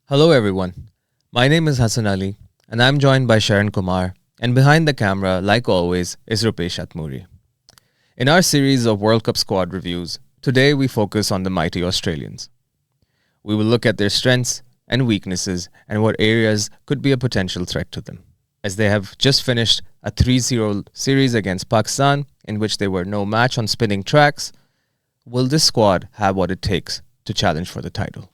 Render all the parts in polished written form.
Hello, everyone. My name is Hassan Ali, and I'm joined by Sharon Kumar. And behind the camera, like always, is Rupesh Atmuri. In our series of World Cup squad reviews, today we focus on the mighty Australians. We will look at their strengths and weaknesses and what areas could be a potential threat to them. As they have just finished a 3-0 series against Pakistan, in which they were no match on spinning tracks, will this squad have what it takes to challenge for the title?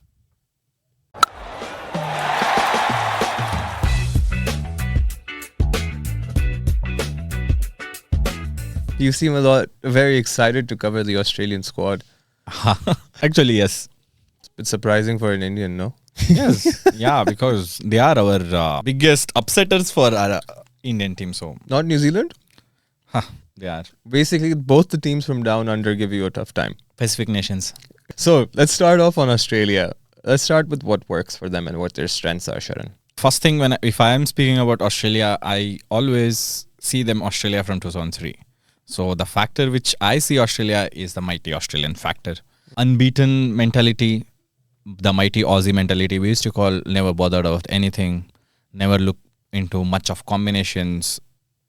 You seem very excited to cover the Australian squad. Actually, yes. It's a bit surprising for an Indian, no? Yes. Yeah, because they are our biggest upsetters for our Indian team. So, Not New Zealand? they are Basically, both the teams from down under give you a tough time. Pacific nations. So, let's start off on Australia. Let's start with what works for them and what their strengths are, Sharon. First thing, if I am speaking about Australia, I always see them Australia from 2003. So, the factor which I see Australia is the mighty Australian factor. Unbeaten mentality, the mighty Aussie mentality we used to call never bothered about anything, never look into much of combinations,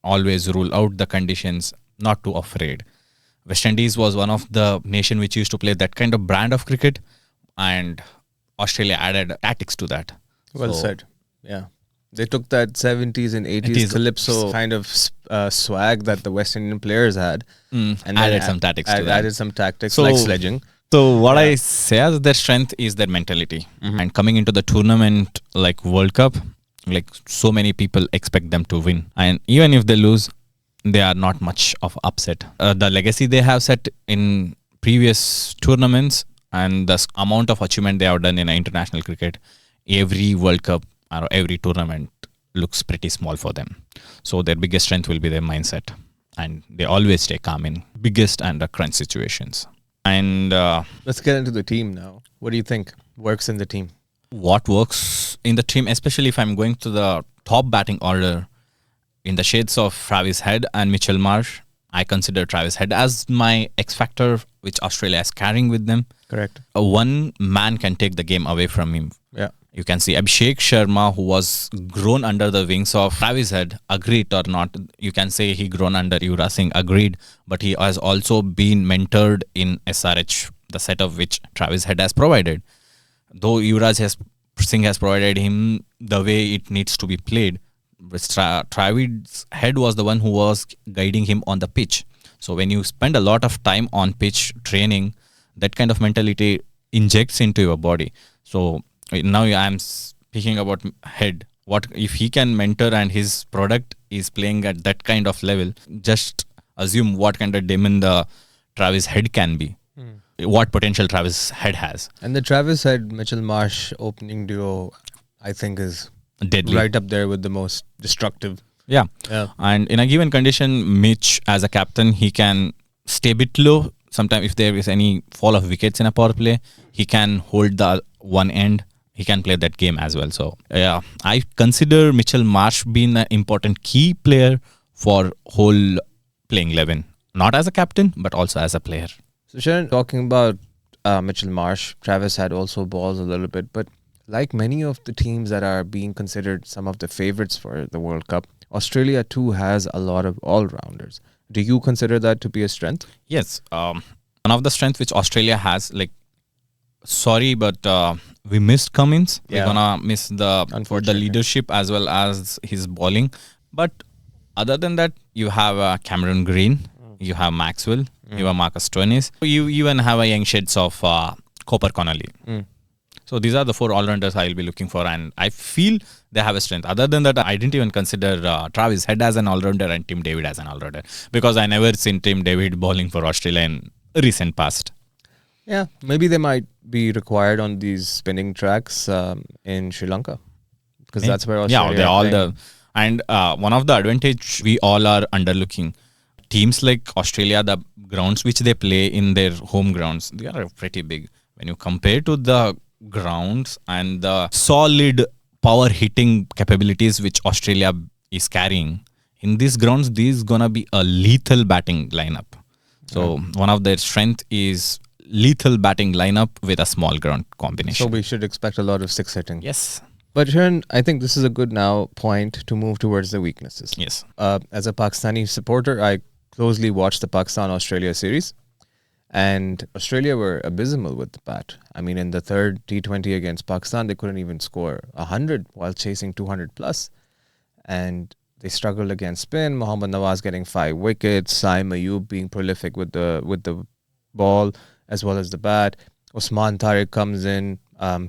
always rule out the conditions, not too afraid. West Indies was one of the nation which used to play that kind of brand of cricket, and Australia added tactics to that. Well said. Yeah. They took that 70s and 80s calypso kind of swag that the West Indian players had and added some tactics to that. Added some tactics like sledging. So what I say as their strength is their mentality. And coming into the tournament like World Cup, like so many people expect them to win. And even if they lose, they are not much of upset. The legacy they have set in previous tournaments and the amount of achievement they have done in international cricket, every World Cup or every tournament looks pretty small for them. So their biggest strength will be their mindset. And they always stay calm in biggest and crunch situations. And let's get into the team now. What do you think works in the team? What works in the team, especially if I'm going to the top batting order in the shades of Travis Head and Mitchell Marsh, I consider Travis Head as my X factor, which Australia is carrying with them. Correct. One man can take the game away from him. Yeah. You can see Abhishek Sharma, who was grown under the wings of Travis Head, agreed or not. You can say he grown under Yuvraj Singh, agreed. But he has also been mentored in SRH, the setup which Travis Head has provided. Though Yuvraj Singh has provided him the way it needs to be played, Travis Head was the one who was guiding him on the pitch. So when you spend a lot of time on pitch training, that kind of mentality injects into your body. So now I'm speaking about Head. What if he can mentor and his product is playing at that kind of level? Just assume what kind of demon the Travis Head can be. What potential Travis Head has. And the Travis Head Mitchell Marsh opening duo, I think, is Deadly. Right up there with the most destructive. Yeah. And in a given condition, Mitch as a captain, he can stay a bit low. Sometimes if there is any fall of wickets in a power play, he can hold the one end. He can play that game as well. So, I consider Mitchell Marsh being an important key player for whole playing 11. Not as a captain, but also as a player. So, Sharon, talking about Mitchell Marsh, Travis had also balls a little bit. But like many of the teams that are being considered some of the favorites for the World Cup, Australia too has a lot of all-rounders. Do you consider that to be a strength? Yes. One of the strengths which Australia has, but we missed Cummins. Yeah. We're gonna miss the leadership as well as his bowling. But other than that, you have Cameron Green, you have Maxwell, you have Marcus Stoinis. You even have a young shades of Cooper Connolly. So these are the 4 all-rounders I will be looking for, and I feel they have a strength. Other than that, I didn't even consider Travis Head as an all-rounder and Tim David as an all-rounder because I never seen Tim David bowling for Australia in recent past. Yeah, maybe they might be required on these spinning tracks in Sri Lanka because that's where Australia and one of the advantage we all are underlooking. Teams like Australia, the grounds which they play in their home grounds, they are pretty big. When you compare to the grounds and the solid power hitting capabilities which Australia is carrying, in these grounds, this is gonna be a lethal batting lineup. So one of their strength is lethal batting lineup with a small ground combination. So we should expect a lot of six hitting. Yes. But Sharon, I think this is a good now point to move towards the weaknesses. Yes. As a Pakistani supporter, I closely watched the Pakistan-Australia series. And Australia were abysmal with the bat. I mean, in the third T20 against Pakistan, they couldn't even score 100 while chasing 200 plus. And they struggled against spin. Mohammad Nawaz getting 5 wickets. Saim Ayub being prolific with the ball as well as the bat. Usman Tariq comes in.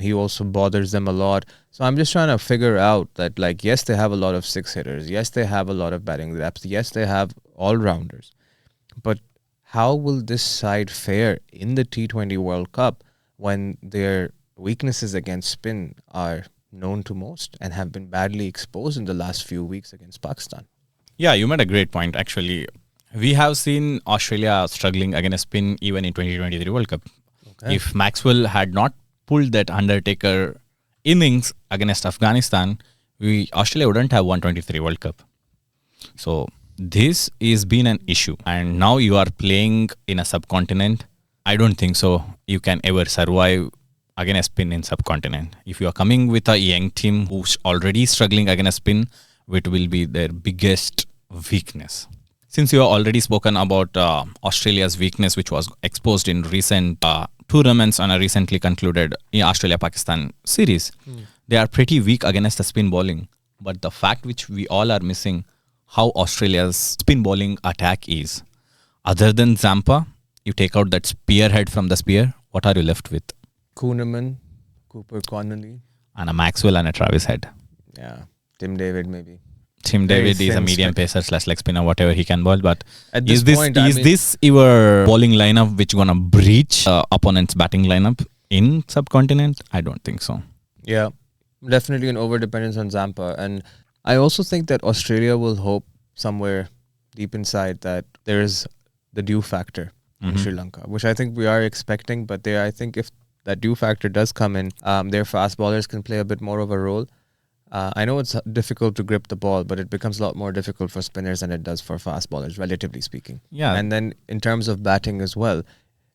He also bothers them a lot. So I'm just trying to figure out that, like, yes, they have a lot of six hitters. Yes, they have a lot of batting depth. Yes, they have all-rounders. But how will this side fare in the T20 World Cup when their weaknesses against spin are known to most and have been badly exposed in the last few weeks against Pakistan? Yeah, you made a great point, actually. We have seen Australia struggling against spin even in 2023 World Cup. Okay. If Maxwell had not pulled that Undertaker innings against Afghanistan, Australia wouldn't have won 23 World Cup. So this is been an issue, and now you are playing in a subcontinent. I don't think so you can ever survive against spin in subcontinent. If you are coming with a young team who's already struggling against spin, it will be their biggest weakness. Since you have already spoken about Australia's weakness, which was exposed in recent tournaments and a recently concluded Australia-Pakistan series, they are pretty weak against the spin bowling. But the fact which we all are missing, how Australia's spin bowling attack is. Other than Zampa, you take out that spearhead from the spear, what are you left with? Kuhneman, Cooper Connolly. And a Maxwell and a Travis Head. Yeah, Tim David maybe. Tim David is a medium pacer / leg spinner, whatever he can bowl. But at this point, this your bowling lineup which gonna breach opponent's batting lineup in subcontinent? I don't think so. Yeah, definitely an over-dependence on Zampa. And I also think that Australia will hope somewhere deep inside that there is the dew factor in Sri Lanka, which I think we are expecting. But I think if that dew factor does come in, their fast bowlers can play a bit more of a role. I know it's difficult to grip the ball, but it becomes a lot more difficult for spinners than it does for fast bowlers, relatively speaking. Yeah. And then in terms of batting as well,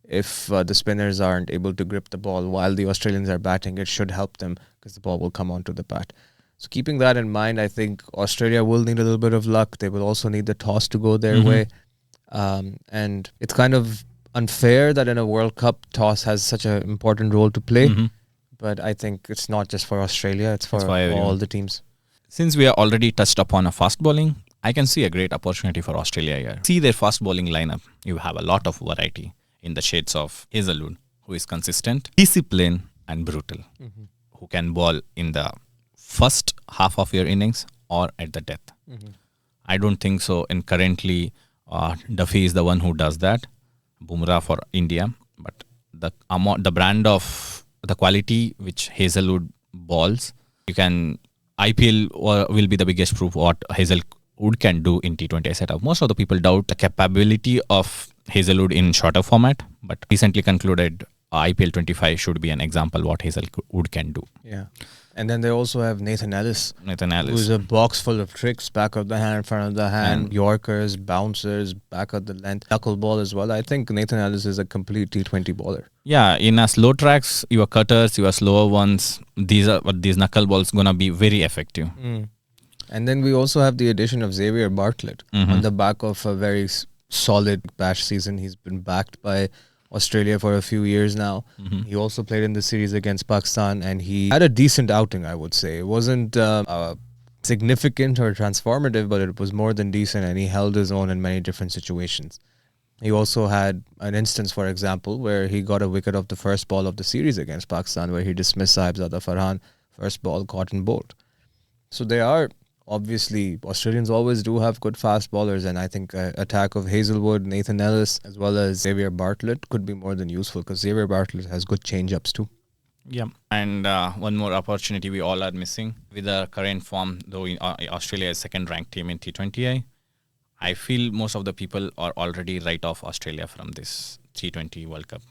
if the spinners aren't able to grip the ball while the Australians are batting, it should help them because the ball will come onto the bat. So keeping that in mind, I think Australia will need a little bit of luck. They will also need the toss to go their way. And it's kind of unfair that in a World Cup, toss has such an important role to play. But I think it's not just for Australia, it's for all the teams. Since we are already touched upon a fast bowling, I can see a great opportunity for Australia here. See their fast bowling lineup. You have a lot of variety in the shades of Hazlewood, who is consistent, disciplined and brutal, who can bowl in the first half of your innings or at the death. I don't think so. And currently, Duffy is the one who does that. Bumrah for India. But the brand of the quality which Hazlewood balls, IPL will be the biggest proof what Hazlewood can do in T20 setup. Most of the people doubt the capability of Hazlewood in shorter format, but recently concluded IPL 25 should be an example what Hazlewood can do. Yeah. And then they also have Nathan Ellis. Who's a box full of tricks, back of the hand, front of the hand, Yorkers, bouncers, back of the length, knuckleball as well. I think Nathan Ellis is a complete T20 bowler. Yeah, in a slow tracks, your cutters, your slower ones, these knuckleballs gonna be very effective. And then we also have the addition of Xavier Bartlett on the back of a very solid bash season. He's been backed by Australia for a few years now. He also played in the series against Pakistan and he had a decent outing, I would say. It wasn't significant or transformative, but it was more than decent and he held his own in many different situations. He also had an instance, for example, where he got a wicket off the first ball of the series against Pakistan where he dismissed Sahibzada Farhan, first ball, caught and bowled. So they are, obviously, Australians always do have good fast bowlers, and I think attack of Hazlewood, Nathan Ellis, as well as Xavier Bartlett could be more than useful because Xavier Bartlett has good change-ups too. Yeah, and one more opportunity we all are missing with the current form, though Australia is second-ranked team in T20I. I feel most of the people are already right off Australia from this T20 World Cup.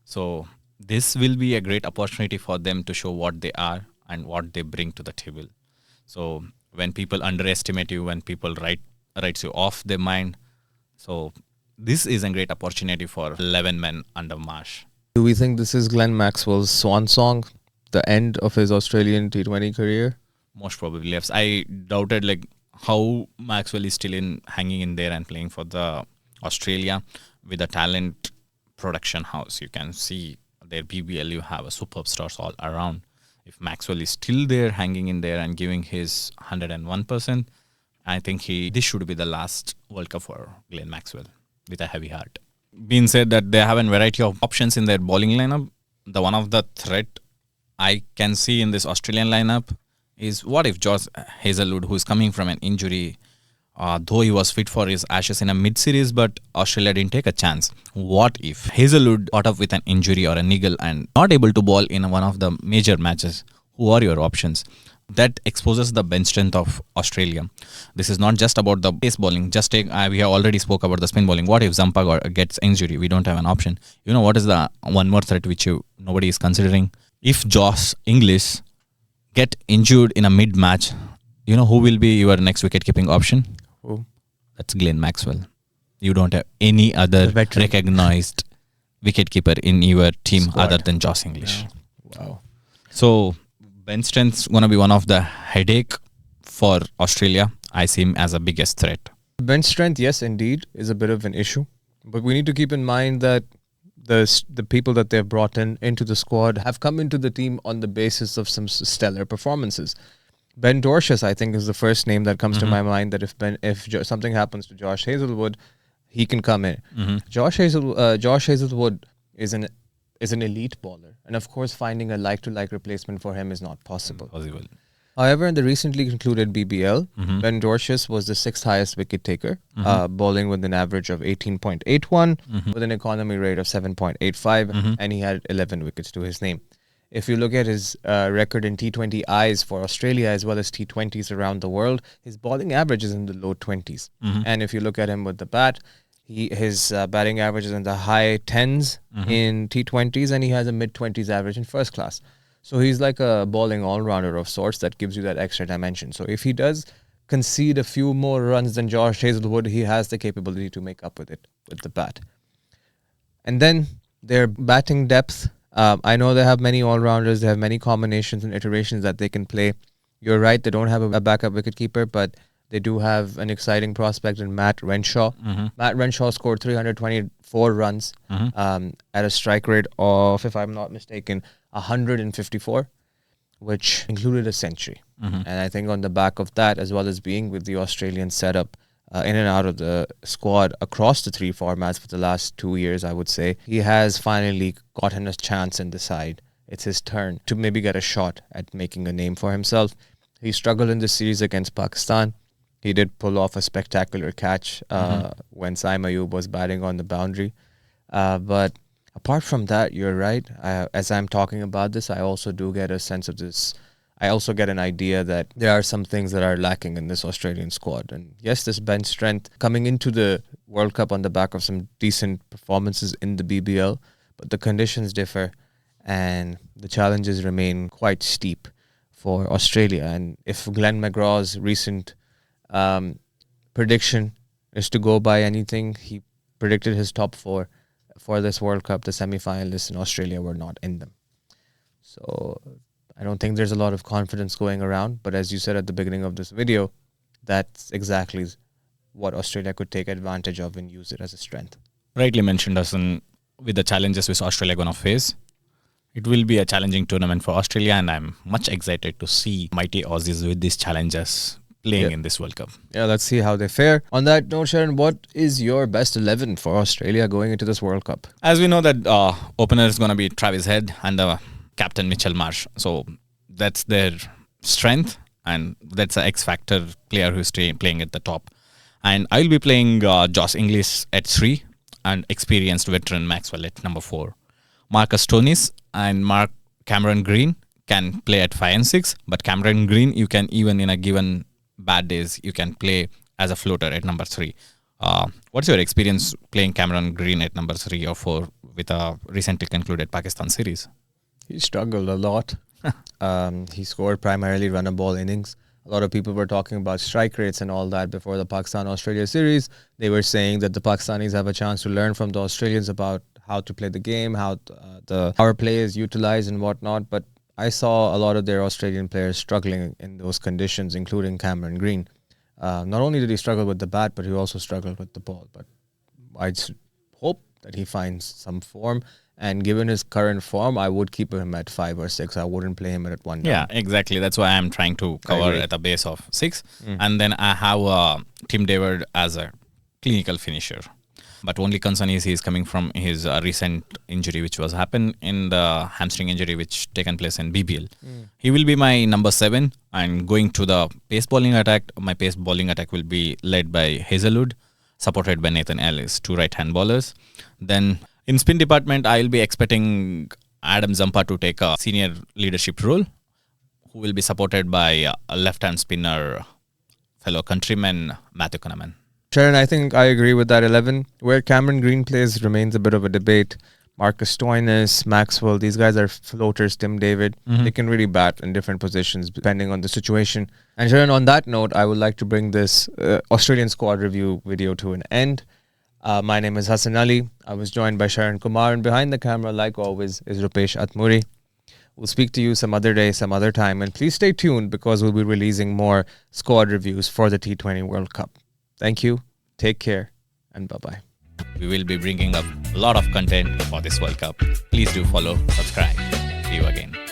So this will be a great opportunity for them to show what they are and what they bring to the table. So when people underestimate you, when people writes you off their mind, so this is a great opportunity for 11 men under Marsh Do we think this is Glenn Maxwell's swan song, the end of his Australian T20 career? Most probably, yes. I doubted like how Maxwell is still hanging in there and playing for the Australia with a talent production house. You can see their BBL. You have a superb stars all around. If Maxwell is still there, hanging in there and giving his 101%, I think this should be the last World Cup for Glenn Maxwell with a heavy heart. Being said that they have a variety of options in their bowling lineup, the one of the threat I can see in this Australian lineup is what if Josh Hazlewood, who is coming from an injury, though he was fit for his Ashes in a mid-series, but Australia didn't take a chance. What if Hazlewood caught up with an injury or a niggle and not able to bowl in one of the major matches? Who are your options? That exposes the bench strength of Australia. This is not just about the pace bowling. Just take, we have already spoke about the spin bowling. What if Zampa gets injury? We don't have an option. You know what is the one more threat which nobody is considering? If Josh Inglis get injured in a mid-match, you know who will be your next wicket-keeping option? Who? That's Glenn Maxwell. You don't have any other recognized wicketkeeper in your team Squad. Other than Josh Inglis. Yeah. Wow. So bench strength's going to be one of the headache for Australia. I see him as a biggest threat. Bench strength, yes, indeed, is a bit of an issue. But we need to keep in mind that the people that they've brought into the squad have come into the team on the basis of some stellar performances. Ben Dorshus, I think, is the first name that comes to my mind, that if something happens to Josh Hazlewood, he can come in. Josh Hazlewood is an elite bowler, and of course finding a like-to-like replacement for him is not possible. However, in the recently concluded BBL, Ben Dorshus was the 6th highest wicket taker, bowling with an average of 18.81, with an economy rate of 7.85, and he had 11 wickets to his name. If you look at his record in T20 Is for Australia as well as T20s around the world, his bowling average is in the low 20s. And if you look at him with the bat, his batting average is in the high 10s in T20s, and he has a mid-20s average in first class. So he's like a bowling all-rounder of sorts that gives you that extra dimension. So if he does concede a few more runs than Josh Hazlewood, he has the capability to make up with it with the bat. And then their batting depth. I know they have many all-rounders. They have many combinations and iterations that they can play. You're right, they don't have a backup wicketkeeper, but they do have an exciting prospect in Matt Renshaw. Matt Renshaw scored 324 runs at a strike rate of, if I'm not mistaken, 154, which included a century. And I think on the back of that, as well as being with the Australian setup in and out of the squad across the 3 formats for the last 2 years, I would say, he has finally gotten a chance in the side. It's his turn to maybe get a shot at making a name for himself. He struggled in the series against Pakistan. He did pull off a spectacular catch when Saim Ayub was batting on the boundary. But apart from that, you're right. As I'm talking about this, I also do get a sense of this. I also get an idea that there are some things that are lacking in this Australian squad. And yes, this bench strength coming into the World Cup on the back of some decent performances in the BBL, but the conditions differ and the challenges remain quite steep for Australia. And if Glenn McGraw's recent prediction is to go by anything, he predicted his top 4 for this World Cup. The semi-finalists in Australia were not in them. So I don't think there's a lot of confidence going around, but as you said at the beginning of this video, that's exactly what Australia could take advantage of and use it as a strength. Rightly mentioned, Hassan, with the challenges which Australia going to face, it will be a challenging tournament for Australia, and I'm much excited to see mighty Aussies with these challenges playing in this World Cup. Yeah, let's see how they fare. On that note, Sharon, what is your best 11 for Australia going into this World Cup? As we know that opener is going to be Travis Head and captain Mitchell Marsh. So that's their strength, and that's an X-factor player who's playing at the top. And I'll be playing Josh Inglis at 3 and experienced veteran Maxwell at number 4. Marcus Stoinis and Cameron Green can play at 5 and 6, but Cameron Green, you can even in a given bad days, you can play as a floater at number 3. What's your experience playing Cameron Green at number 3 or 4 with a recently concluded Pakistan series? He struggled a lot. He scored primarily run and ball innings. A lot of people were talking about strike rates and all that before the Pakistan-Australia series. They were saying that the Pakistanis have a chance to learn from the Australians about how to play the game, how the power play is utilized and whatnot. But I saw a lot of their Australian players struggling in those conditions, including Cameron Green. Not only did he struggle with the bat, but he also struggled with the ball. But I just hope that he finds some form. And given his current form, I would keep him at 5 or 6. I wouldn't play him at 1 down. Yeah, exactly. That's why I'm trying to cover at a base of 6. And then I have Tim David as a clinical finisher. But only concern is he's coming from his recent injury, which was happened in the hamstring injury, which taken place in BBL. He will be my number 7. And going to the pace bowling attack, my pace bowling attack will be led by Hazlewood, supported by Nathan Ellis, 2 right-hand bowlers. Then in spin department, I will be expecting Adam Zampa to take a senior leadership role, who will be supported by a left-hand spinner, fellow countryman, Matthew Kuhneman. Sharon, I think I agree with that 11. Where Cameron Green plays remains a bit of a debate. Marcus Stoinis, Maxwell, these guys are floaters. Tim David, they can really bat in different positions depending on the situation. And Sharon, on that note, I would like to bring this Australian squad review video to an end. My name is Hassan Ali. I was joined by Sharon Kumar, and behind the camera, like always, is Rupesh Atmuri. We'll speak to you some other day, some other time, and please stay tuned because we'll be releasing more squad reviews for the T20 World Cup. Thank you, take care, and bye-bye. We will be bringing up a lot of content for this World Cup. Please do follow, subscribe. See you again.